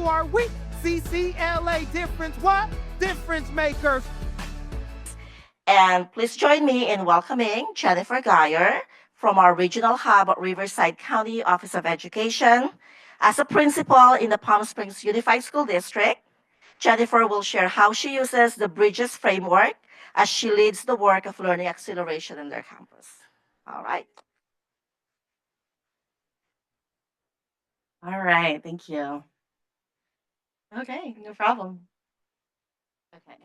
who are we? CCLA Difference what? Difference makers. And please join me in welcoming Jennifer Geyer from our regional hub, Riverside County Office of Education. As a principal in the Palm Springs Unified School District, Jennifer will share how she uses the Bridges framework as she leads the work of learning acceleration in their campus. All right. All right. Thank you. Okay. No problem. Okay.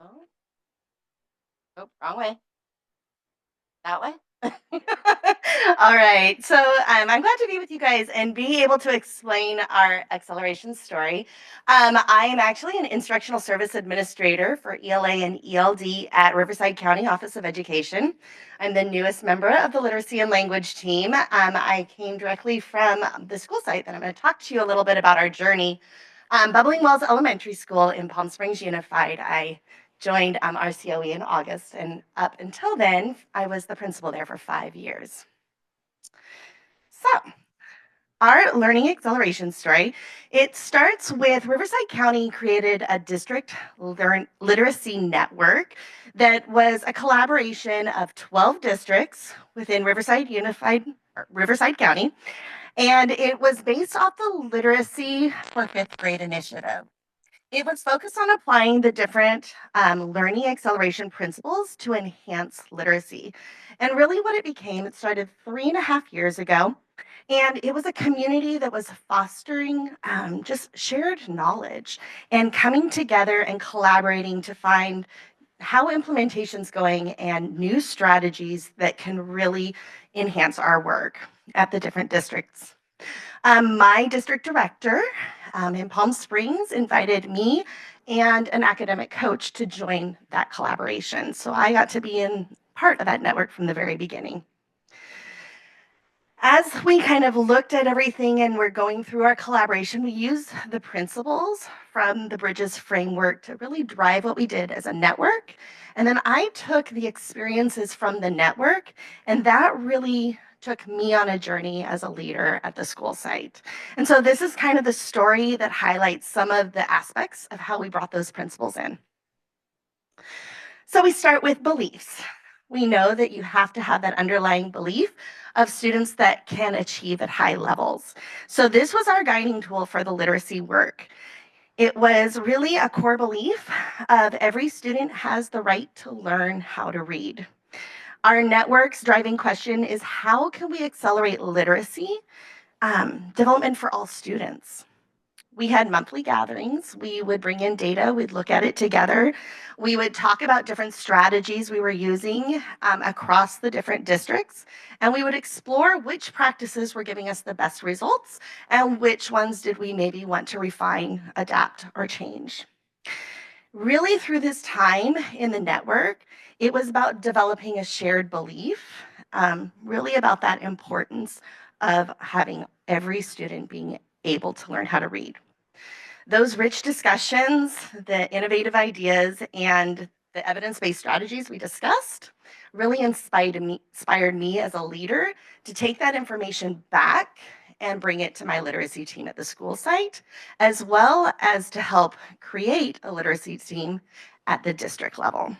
Oh, oh wrong way. That way? All right. So I'm glad to be with you guys and be able to explain our acceleration story. I am actually an instructional service administrator for ELA and ELD at Riverside County Office of Education. I'm the newest member of the literacy and language team. I came directly from the school site that I'm going to talk to you a little bit about our journey. Bubbling Wells Elementary School in Palm Springs Unified. I joined RCOE in August, and up until then, I was the principal there for 5 years. So, our learning acceleration story, it starts with Riverside County created a district literacy network that was a collaboration of 12 districts within Riverside County, and it was based off the Literacy for Fifth Grade initiative. It was focused on applying the different learning acceleration principles to enhance literacy. And really, what it became, it started 3.5 years ago. And it was a community that was fostering just shared knowledge and coming together and collaborating to find how implementation's going and new strategies that can really enhance our work at the different districts. My district director in Palm Springs invited me and an academic coach to join that collaboration. So I got to be in part of that network from the very beginning. As we kind of looked at everything and we're going through our collaboration, we used the principles from the Bridges framework to really drive what we did as a network. And then I took the experiences from the network, and that really took me on a journey as a leader at the school site. And so this is kind of the story that highlights some of the aspects of how we brought those principles in. So we start with beliefs. We know that you have to have that underlying belief of students that can achieve at high levels. So this was our guiding tool for the literacy work. It was really a core belief of every student has the right to learn how to read. Our network's driving question is how can we accelerate literacy development for all students? We had monthly gatherings. We would bring in data. We'd look at it together. We would talk about different strategies we were using across the different districts. And we would explore which practices were giving us the best results and which ones did we maybe want to refine, adapt, or change. Really, through this time in the network, it was about developing a shared belief, really about that importance of having every student being able to learn how to read. Those rich discussions, the innovative ideas, and the evidence-based strategies we discussed really inspired me as a leader to take that information back and bring it to my literacy team at the school site, as well as to help create a literacy team at the district level.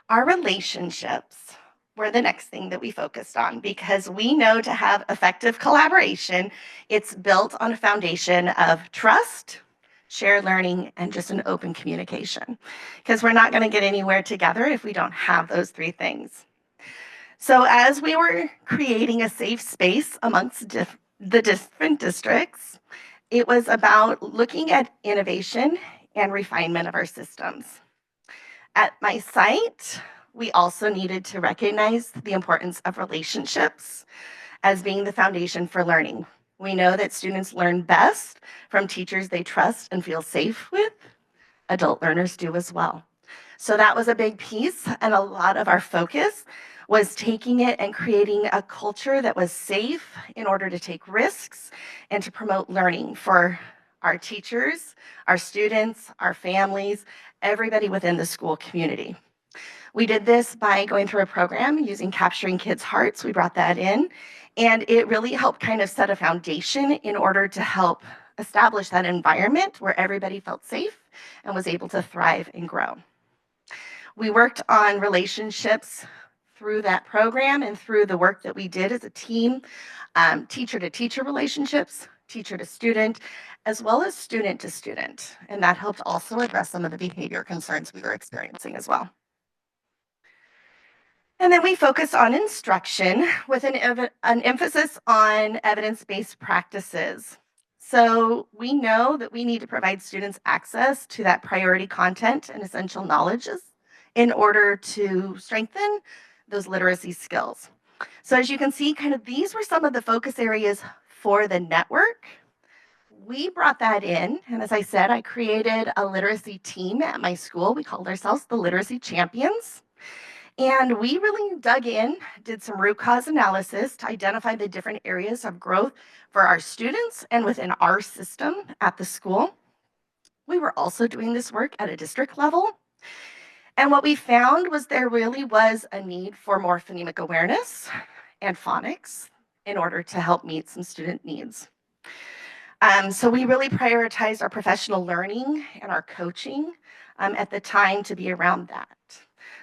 Our relationships were the next thing that we focused on because we know to have effective collaboration, it's built on a foundation of trust, shared learning, and just an open communication. Because we're not going to get anywhere together if we don't have those three things. So as we were creating a safe space amongst the different districts, it was about looking at innovation and refinement of our systems. At my site, we also needed to recognize the importance of relationships as being the foundation for learning. We know that students learn best from teachers they trust and feel safe with. Adult learners do as well. So that was a big piece, and a lot of our focus was taking it and creating a culture that was safe in order to take risks and to promote learning for our teachers, our students, our families, everybody within the school community. We did this by going through a program using Capturing Kids' Hearts. We brought that in, and it really helped kind of set a foundation in order to help establish that environment where everybody felt safe and was able to thrive and grow. We worked on relationships through that program and through the work that we did as a team, teacher to teacher relationships, teacher to student, as well as student to student. And that helped also address some of the behavior concerns we were experiencing as well. And then we focus on instruction with an emphasis on evidence-based practices. So we know that we need to provide students access to that priority content and essential knowledges in order to strengthen those literacy skills. So as you can see, kind of these were some of the focus areas for the network. We brought that in, and as I said, I created a literacy team at my school. We called ourselves the Literacy Champions. And we really dug in, did some root cause analysis to identify the different areas of growth for our students and within our system at the school. We were also doing this work at a district level. And what we found was there really was a need for more phonemic awareness and phonics in order to help meet some student needs. So we really prioritized our professional learning and our coaching at the time to be around that.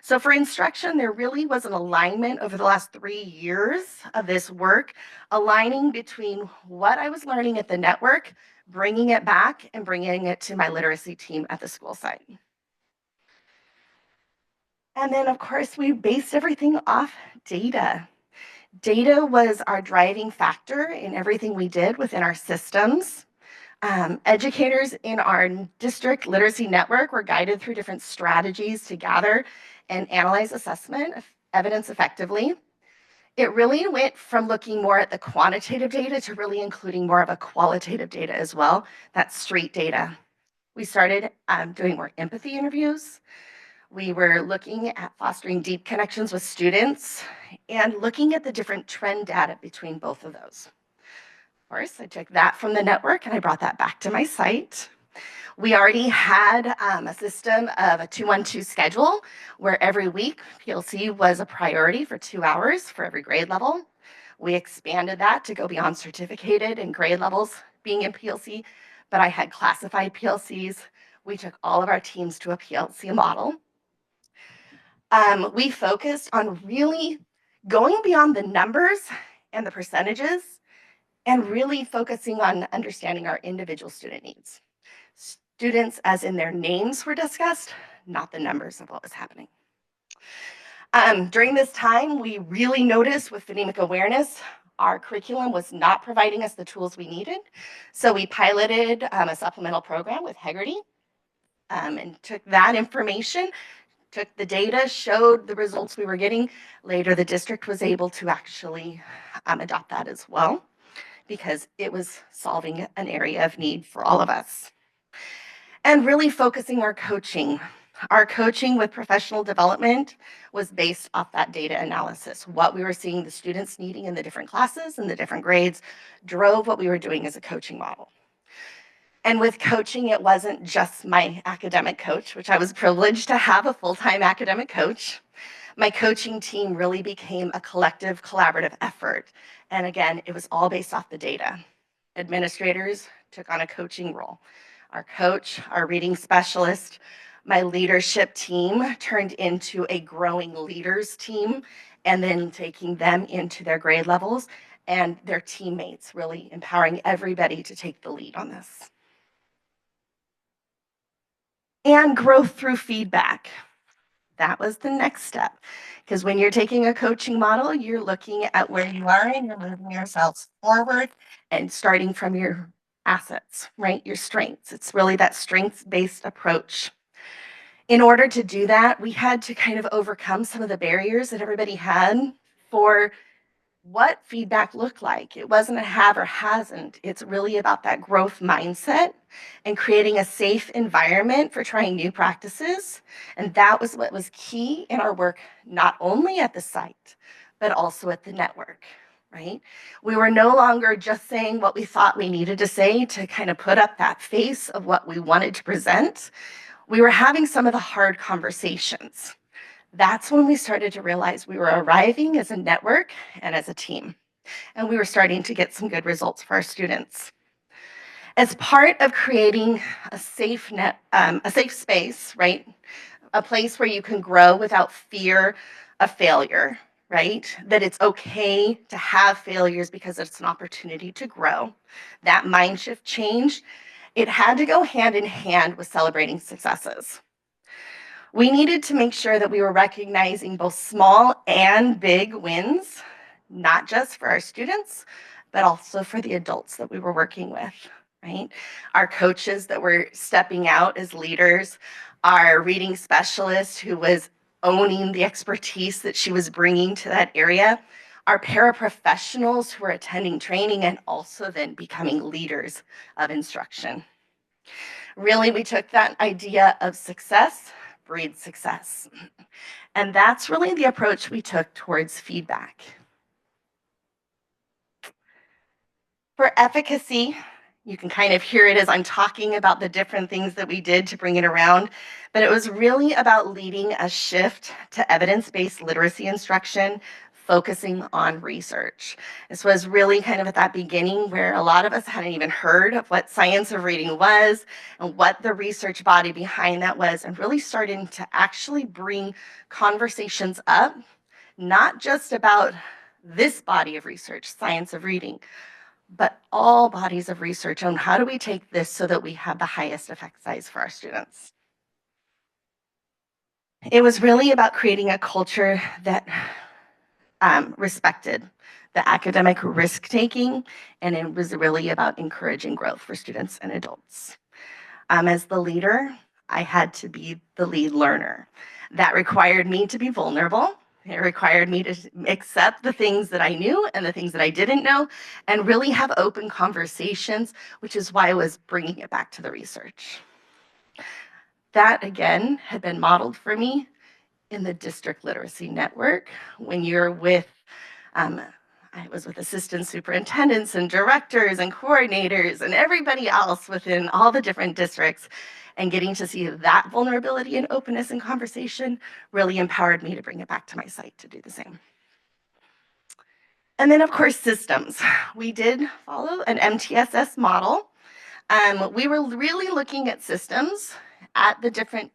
So for instruction, there really was an alignment over the last 3 years of this work, aligning between what I was learning at the network, bringing it back and bringing it to my literacy team at the school site. And then, of course, we based everything off data. Data was our driving factor in everything we did within our systems. Educators in our district literacy network were guided through different strategies to gather and analyze assessment evidence effectively. It really went from looking more at the quantitative data to really including more of a qualitative data as well, that's street data. We started doing more empathy interviews. We were looking at fostering deep connections with students and looking at the different trend data between both of those. Of course, I took that from the network and I brought that back to my site. We already had a system of a 2-1-2 schedule where every week PLC was a priority for 2 hours for every grade level. We expanded that to go beyond certificated and grade levels being in PLC, but I had classified PLCs. We took all of our teams to a PLC model. We focused on really going beyond the numbers and the percentages and really focusing on understanding our individual student needs. Students, as in their names, were discussed, not the numbers of what was happening. During this time, we really noticed with phonemic awareness, our curriculum was not providing us the tools we needed. So we piloted a supplemental program with Hegarty and took that information, took the data, showed the results we were getting. Later, the district was able to actually adopt that as well because it was solving an area of need for all of us. And really focusing our coaching. Our coaching with professional development was based off that data analysis. What we were seeing the students needing in the different classes and the different grades drove what we were doing as a coaching model. And with coaching, it wasn't just my academic coach, which I was privileged to have a full-time academic coach. My coaching team really became a collective, collaborative effort. And again, it was all based off the data. Administrators took on a coaching role. Our coach, our reading specialist, my leadership team turned into a growing leaders team, and then taking them into their grade levels and their teammates, really empowering everybody to take the lead on this. And growth through feedback. That was the next step. Because when you're taking a coaching model, you're looking at where you are and you're moving yourselves forward and starting from your assets, right? Your strengths. It's really that strengths-based approach. In order to do that, we had to kind of overcome some of the barriers that everybody had for what feedback looked like. It wasn't a have or hasn't. It's really about that growth mindset and creating a safe environment for trying new practices. And that was what was key in our work, not only at the site, but also at the network, right? We were no longer just saying what we thought we needed to say to kind of put up that face of what we wanted to present. We were having some of the hard conversations. That's when we started to realize we were arriving as a network and as a team, and we were starting to get some good results for our students. As part of creating a safe space, right? A place where you can grow without fear of failure, right? That it's okay to have failures because it's an opportunity to grow. That mind shift change, it had to go hand in hand with celebrating successes. We needed to make sure that we were recognizing both small and big wins, not just for our students, but also for the adults that we were working with, right? Our coaches that were stepping out as leaders, our reading specialist who was owning the expertise that she was bringing to that area, our paraprofessionals who were attending training and also then becoming leaders of instruction. Really, we took that idea of success breeds success. And that's really the approach we took towards feedback. For efficacy, you can kind of hear it as I'm talking about the different things that we did to bring it around, but it was really about leading a shift to evidence-based literacy instruction, focusing on research. This was really kind of at that beginning where a lot of us hadn't even heard of what science of reading was and what the research body behind that was, and really starting to actually bring conversations up, not just about this body of research, science of reading, but all bodies of research on how do we take this so that we have the highest effect size for our students. It was really about creating a culture that respected the academic risk taking, and it was really about encouraging growth for students and adults. As the leader, I had to be the lead learner. That required me to be vulnerable. It required me to accept the things that I knew and the things that I didn't know, and really have open conversations, which is why I was bringing it back to the research. That, again, had been modeled for me in the district literacy network. When you're with, um, I was with assistant superintendents and directors and coordinators and everybody else within all the different districts, and getting to see that vulnerability and openness and conversation really empowered me to bring it back to my site to do the same. And then, of course, systems. We did follow an MTSS model. We were really looking at systems at the different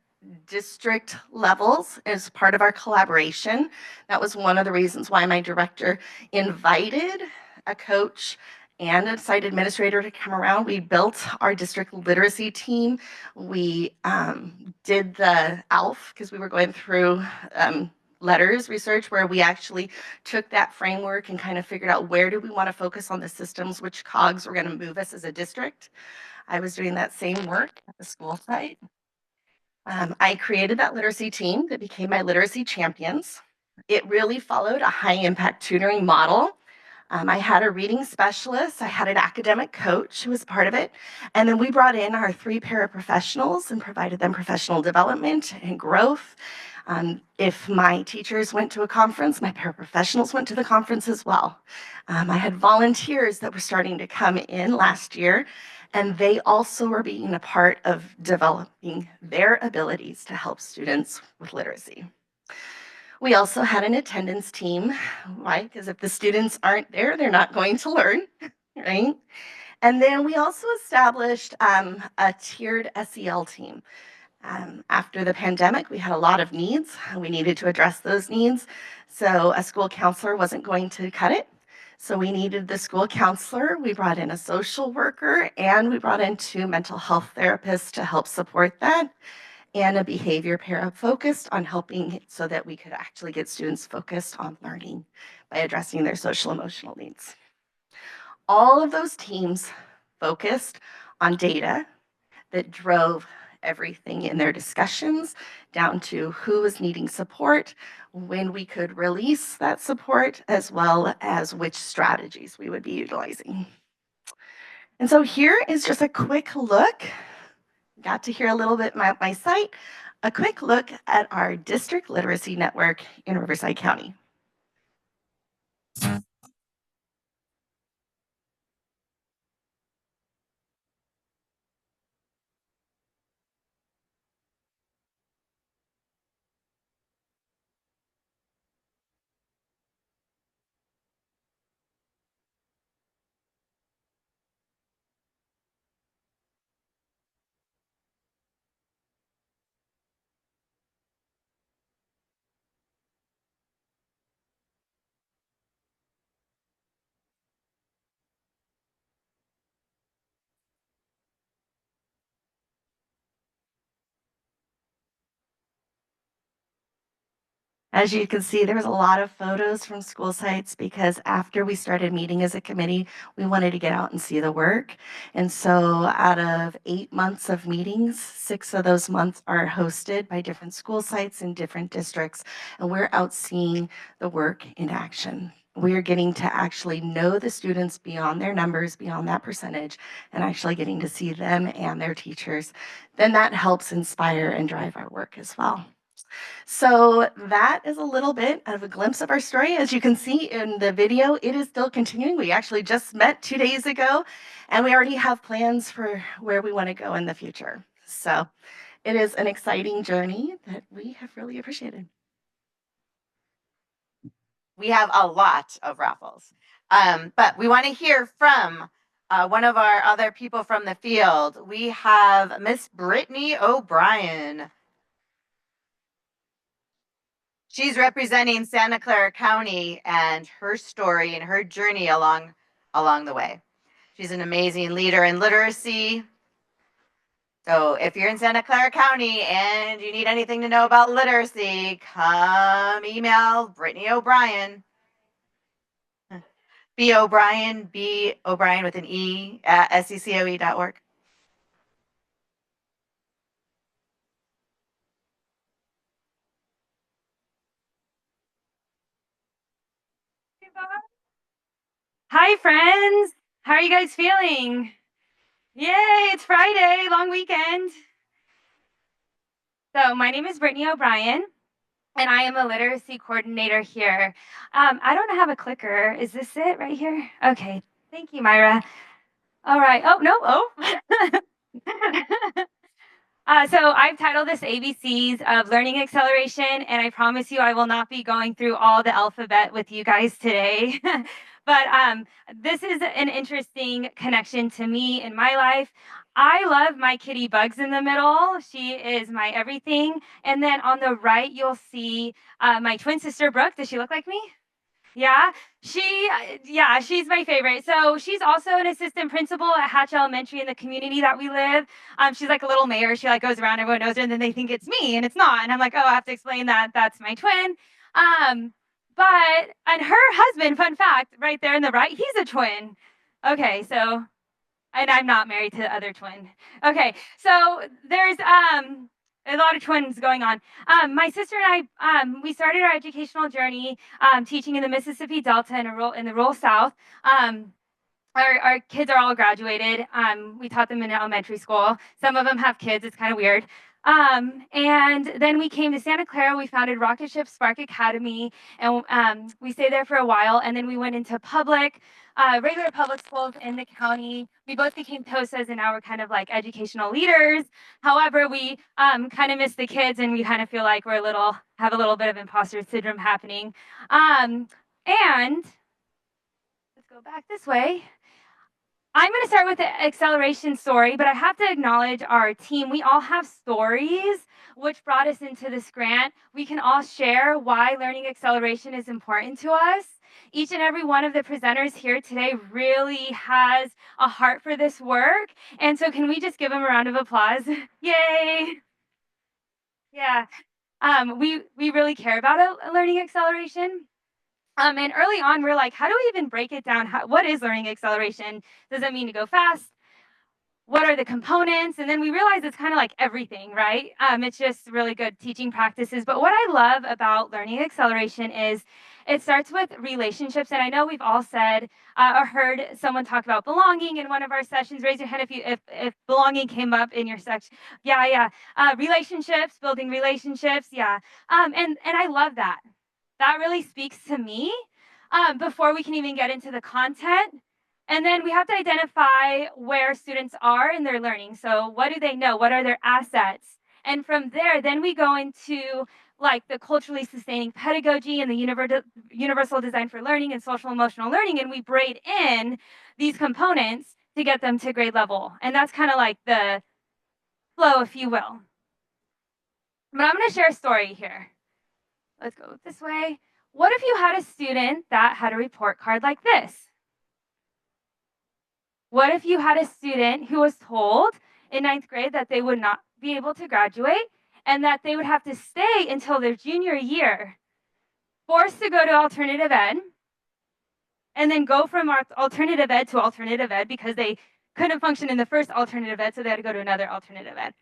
district levels as part of our collaboration. That was one of the reasons why my director invited a coach and a site administrator to come around. We built our district literacy team. We did the ALF because we were going through letters research where we actually took that framework and kind of figured out where do we want to focus on the systems, which cogs were going to move us as a district. I was doing that same work at the school site. I created that literacy team that became my literacy champions. It really followed a high impact tutoring model. I had a reading specialist, I had an academic coach who was part of it, and then we brought in our 3 paraprofessionals and provided them professional development and growth. If my teachers went to a conference, my paraprofessionals went to the conference as well. I had volunteers that were starting to come in last year, and they also were being a part of developing their abilities to help students with literacy. We also had an attendance team, right? Because if the students aren't there, they're not going to learn, right? And then we also established a tiered SEL team. After the pandemic, we had a lot of needs. We needed to address those needs. So a school counselor wasn't going to cut it. So we needed the school counselor. We brought in a social worker, and we brought in 2 mental health therapists to help support that, and a behavior para focused on helping so that we could actually get students focused on learning by addressing their social emotional needs. All of those teams focused on data that drove everything in their discussions down to who was needing support, when we could release that support, as well as which strategies we would be utilizing. And so here is just a quick look. Got to hear a little bit about my site, a quick look at our district literacy network in Riverside County. As you can see, there was a lot of photos from school sites because after we started meeting as a committee, we wanted to get out and see the work. And so out of 8 months of meetings, 6 of those months are hosted by different school sites in different districts. And we're out seeing the work in action. We're getting to actually know the students beyond their numbers, beyond that percentage, and actually getting to see them and their teachers. Then that helps inspire and drive our work as well. So that is a little bit of a glimpse of our story. As you can see in the video, it is still continuing. We actually just met 2 days ago, and we already have plans for where we want to go in the future. So it is an exciting journey that we have really appreciated. We have a lot of raffles, but we want to hear from one of our other people from the field. We have Miss Brittany O'Brien. She's representing Santa Clara County and her story and her journey along the way. She's an amazing leader in literacy. So if you're in Santa Clara County and you need anything to know about literacy, come email Brittany O'Brien. B. O'Brien with an E at sccoe.org. Hi, friends. How are you guys feeling? Yay, it's Friday, long weekend. So my name is Brittany O'Brien, and I am a literacy coordinator here. I don't have a clicker. Is this it right here? Okay, thank you, Myra. All right. Oh, no. Oh. So I've titled this ABCs of Learning Acceleration, and I promise you I will not be going through all the alphabet with you guys today. But this is an interesting connection to me in my life. I love my kitty Bugs in the middle. She is my everything. And then on the right, you'll see my twin sister, Brooke. Does she look like me? Yeah, she's my favorite. So she's also an assistant principal at Hatch Elementary in the community that we live. She's like a little mayor. She like goes around, everyone knows her, and then they think it's me, and it's not. And I'm like, oh, I have to explain that that's my twin. And her husband, fun fact, right there in the right, he's a twin. Okay, so and I'm not married to the other twin. Okay, so there's a lot of twins going on. My sister and I, we started our educational journey teaching in the Mississippi Delta in the rural South. Our kids are all graduated. We taught them in elementary school. Some of them have kids. It's kind of weird. And then we came to Santa Clara. We founded Rocket Ship Spark Academy, and we stayed there for a while. And then we went into regular public schools in the county. We both became TOSAs, and now we're kind of like educational leaders. However, we kind of miss the kids, and we kind of feel like have a little bit of imposter syndrome happening. And let's go back this way. I'm going to start with the acceleration story, but I have to acknowledge our team. We all have stories which brought us into this grant. We can all share why learning acceleration is important to us. Each and every one of the presenters here today really has a heart for this work. And so can we just give them a round of applause? Yay! Yeah. We really care about learning acceleration. And early on, we're like, how do we even break it down? What is learning acceleration? Does it mean to go fast? What are the components? And then we realize it's kind of like everything, right? It's just really good teaching practices. But what I love about learning acceleration is it starts with relationships. And I know we've all said or heard someone talk about belonging in one of our sessions. Raise your hand if belonging came up in your section. Yeah. Relationships, building relationships. Yeah. And I love that. That really speaks to me before we can even get into the content. And then we have to identify where students are in their learning. So what do they know? What are their assets? And from there, then we go into like the culturally sustaining pedagogy and the universal design for learning and social emotional learning. And we braid in these components to get them to grade level. And that's kind of like the flow, if you will. But I'm going to share a story here. Let's go this way. What if you had a student that had a report card like this? What if you had a student who was told in 9th grade that they would not be able to graduate and that they would have to stay until their junior year forced to go to alternative ed, and then go from alternative ed to alternative ed because they couldn't function in the first alternative ed, so they had to go to another alternative ed.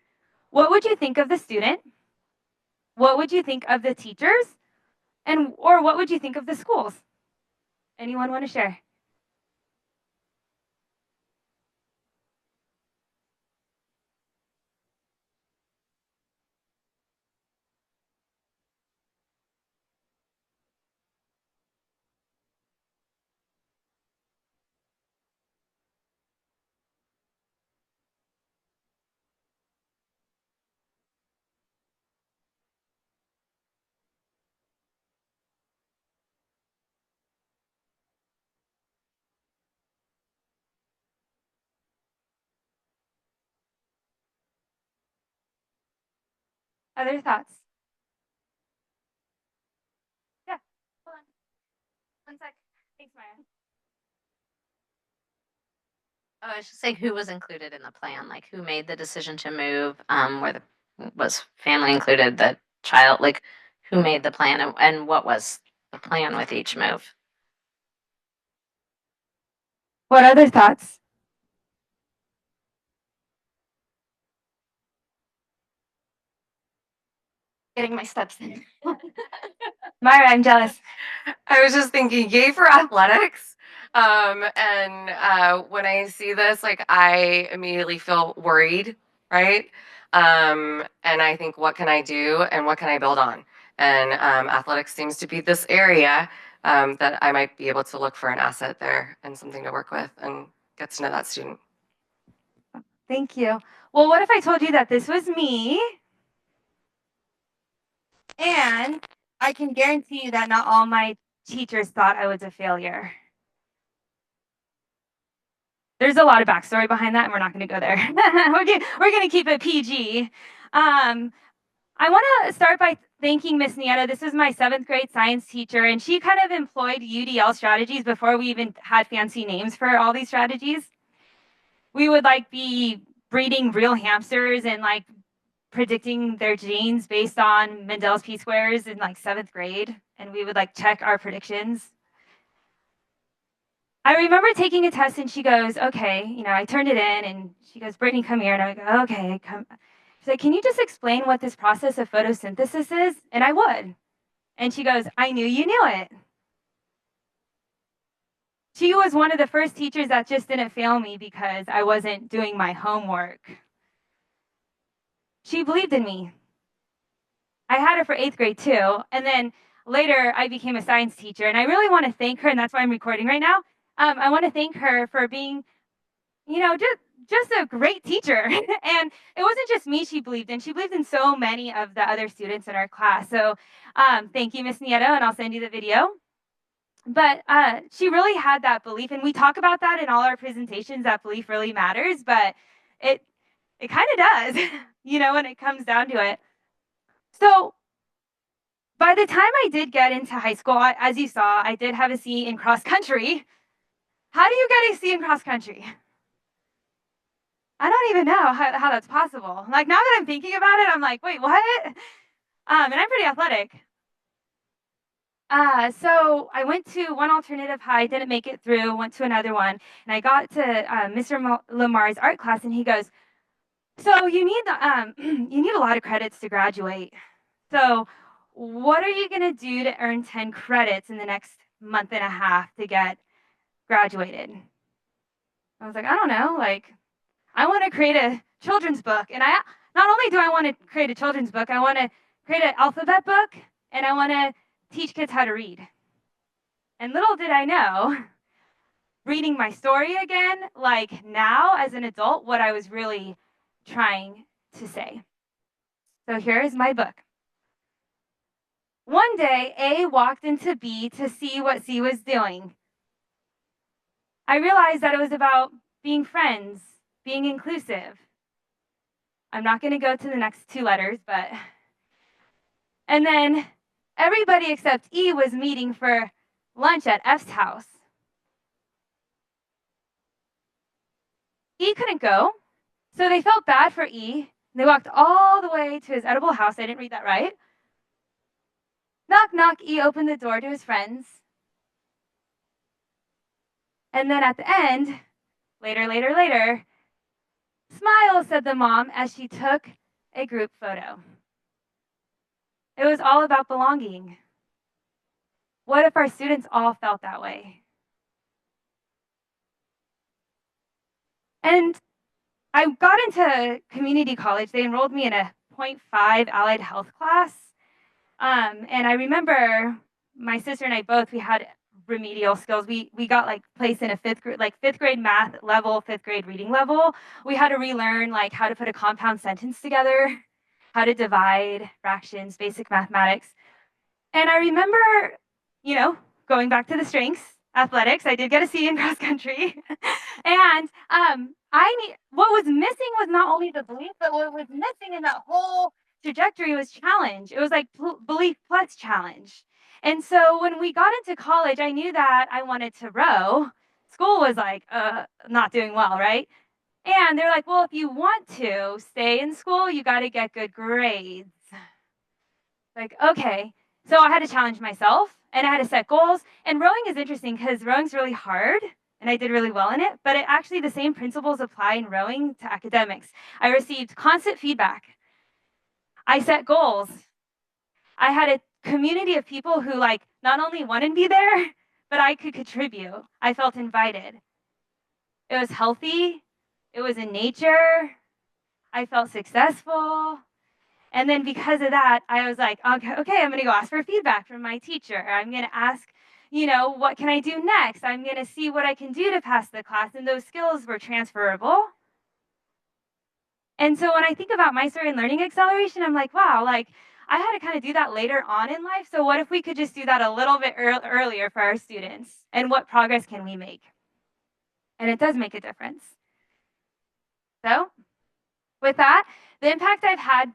What would you think of the student? What would you think of the teachers? Or what would you think of the schools? Anyone want to share? Other thoughts? Yeah. Hold on. One sec. Thanks, Maya. Oh, I should say who was included in the plan, like who made the decision to move, was family included, the child, like who made the plan and what was the plan with each move? What other thoughts? Getting my steps in. Myra, I'm jealous. I was just thinking, yay for athletics. When I see this, like I immediately feel worried, right? And I think, what can I do and what can I build on? And athletics seems to be this area that I might be able to look for an asset there and something to work with and get to know that student. Thank you. Well, what if I told you that this was me? And I can guarantee you that not all my teachers thought I was a failure. There's a lot of backstory behind that, and we're not going to go there. we're going to keep it PG. I want to start by thanking Miss Nieto. This was my 7th grade science teacher, and she kind of employed UDL strategies before we even had fancy names for all these strategies. We would like be breeding real hamsters and like predicting their genes based on Mendel's p-squares in like 7th grade, and we would like check our predictions. I remember taking a test, and she goes, okay, I turned it in, and she goes, Brittany, come here. And I go, okay, come. She's like, can you just explain what this process of photosynthesis is? And I would. And she goes, I knew you knew it. She was one of the first teachers that just didn't fail me because I wasn't doing my homework. She believed in me. I had her for 8th grade too. And then later I became a science teacher, and I really want to thank her, and that's why I'm recording right now. I want to thank her for being, just a great teacher. And it wasn't just me she believed in. She believed in so many of the other students in our class. So thank you, Miss Nieto, and I'll send you the video. But she really had that belief, and we talk about that in all our presentations, that belief really matters, but it kind of does, when it comes down to it. So by the time I did get into high school, as you saw, I did have a C in cross country. How do you get a C in cross country? I don't even know how that's possible. Like, now that I'm thinking about it, I'm like, wait, what? And I'm pretty athletic. So I went to one alternative high, didn't make it through, went to another one, and I got to Mr. Lamar's art class, and he goes, so you need you need a lot of credits to graduate. So what are you going to do to earn 10 credits in the next month and a half to get graduated? I was like, I don't know. Like, I want to create a children's book. And not only do I want to create a children's book, I want to create an alphabet book, and I want to teach kids how to read. And little did I know, reading my story again, like now as an adult, what I was really trying to say. So here is my book. One day, A walked into B to see what C was doing. I realized that it was about being friends, being inclusive. I'm not going to go to the next 2 letters, but. And then everybody except E was meeting for lunch at F's house. E couldn't go, so they felt bad for E. They walked all the way to his edible house. I didn't read that right. Knock, knock, he opened the door to his friends. And then at the end, later, smile, said the mom as she took a group photo. It was all about belonging. What if our students all felt that way? And I got into community college. They enrolled me in a 0.5 allied health class. And I remember my sister and I both, we had remedial skills. We got like placed in a fifth grade math level, fifth grade reading level. We had to relearn like how to put a compound sentence together, how to divide fractions, basic mathematics. And I remember, going back to the strengths, athletics, I did get a C in cross country. And what was missing was not only the belief, but what was missing in that whole trajectory was challenge. It was like belief plus challenge. And so when we got into college, I knew that I wanted to row. School was like not doing well, right? And they're like, well, if you want to stay in school, you got to get good grades. Like, okay. So I had to challenge myself and I had to set goals. And rowing is interesting because rowing's really hard and I did really well in it, but actually the same principles apply in rowing to academics. I received constant feedback. I set goals. I had a community of people who like not only wanted me there, but I could contribute. I felt invited. It was healthy. It was in nature. I felt successful. And then because of that, I was like, okay, I'm going to go ask for feedback from my teacher. I'm going to ask, what can I do next? I'm going to see what I can do to pass the class. And those skills were transferable. And so when I think about my story in learning acceleration, I'm like, wow, like I had to kind of do that later on in life. So what if we could just do that a little bit earlier for our students? And what progress can we make? And it does make a difference. So with that, the impact I've had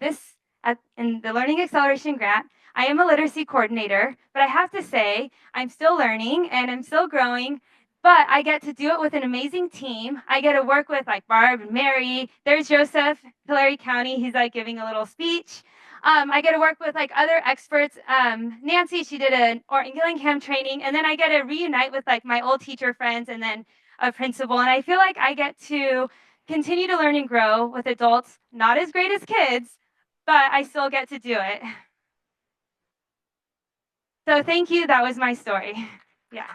in the Learning Acceleration Grant, I am a literacy coordinator, but I have to say I'm still learning and I'm still growing, but I get to do it with an amazing team. I get to work with like Barb and Mary. There's Joseph, Tulare County. He's like giving a little speech. I get to work with like other experts. Nancy, she did an Gillingham training, and then I get to reunite with like my old teacher friends and then a principal. And I feel like I get to continue to learn and grow with adults, not as great as kids, but I still get to do it. So thank you. That was my story. Yeah.